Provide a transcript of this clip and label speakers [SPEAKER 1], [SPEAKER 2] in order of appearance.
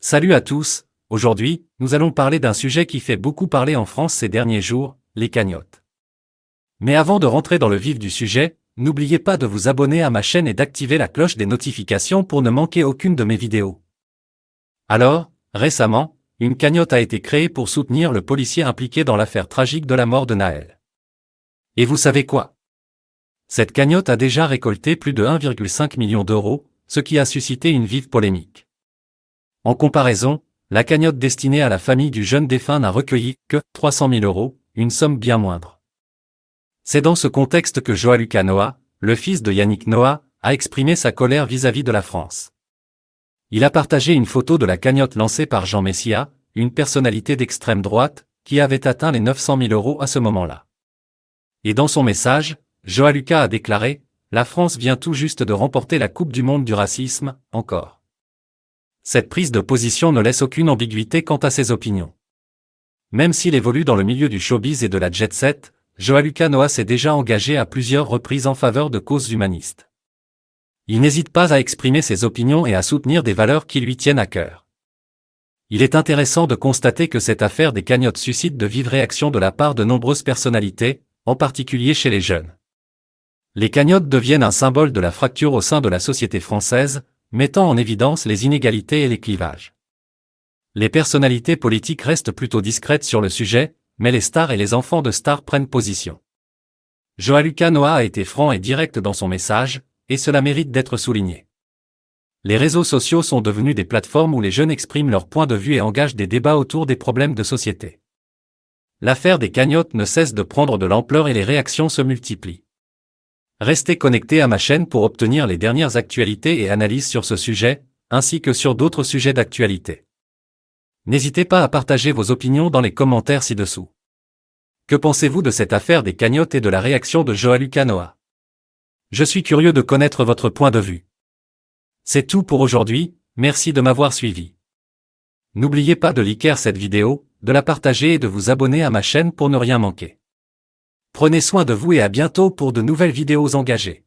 [SPEAKER 1] Salut à tous, aujourd'hui, nous allons parler d'un sujet qui fait beaucoup parler en France ces derniers jours, les cagnottes. Mais avant de rentrer dans le vif du sujet, n'oubliez pas de vous abonner à ma chaîne et d'activer la cloche des notifications pour ne manquer aucune de mes vidéos. Alors, récemment, une cagnotte a été créée pour soutenir le policier impliqué dans l'affaire tragique de la mort de Naël. Et vous savez quoi? Cette cagnotte a déjà récolté plus de 1,5 million d'euros, ce qui a suscité une vive polémique. En comparaison, la cagnotte destinée à la famille du jeune défunt n'a recueilli que 300 000 euros, une somme bien moindre. C'est dans ce contexte que Joaluka Noah, le fils de Yannick Noah, a exprimé sa colère vis-à-vis de la France. Il a partagé une photo de la cagnotte lancée par Jean Messia, une personnalité d'extrême droite, qui avait atteint les 900 000 euros à ce moment-là. Et dans son message, Joaluka a déclaré « La France vient tout juste de remporter la Coupe du monde du racisme, encore ». Cette prise de position ne laisse aucune ambiguïté quant à ses opinions. Même s'il évolue dans le milieu du showbiz et de la jet-set, Joaluka Noah s'est déjà engagé à plusieurs reprises en faveur de causes humanistes. Il n'hésite pas à exprimer ses opinions et à soutenir des valeurs qui lui tiennent à cœur. Il est intéressant de constater que cette affaire des cagnottes suscite de vives réactions de la part de nombreuses personnalités, en particulier chez les jeunes. Les cagnottes deviennent un symbole de la fracture au sein de la société française, mettant en évidence les inégalités et les clivages. Les personnalités politiques restent plutôt discrètes sur le sujet, mais les stars et les enfants de stars prennent position. Joaluka Noah a été franc et direct dans son message, et cela mérite d'être souligné. Les réseaux sociaux sont devenus des plateformes où les jeunes expriment leur point de vue et engagent des débats autour des problèmes de société. L'affaire des cagnottes ne cesse de prendre de l'ampleur et les réactions se multiplient. Restez connectés à ma chaîne pour obtenir les dernières actualités et analyses sur ce sujet, ainsi que sur d'autres sujets d'actualité. N'hésitez pas à partager vos opinions dans les commentaires ci-dessous. Que pensez-vous de cette affaire des cagnottes et de la réaction de Joaluka Noah? Je suis curieux de connaître votre point de vue. C'est tout pour aujourd'hui, merci de m'avoir suivi. N'oubliez pas de liker cette vidéo, de la partager et de vous abonner à ma chaîne pour ne rien manquer. Prenez soin de vous et à bientôt pour de nouvelles vidéos engagées.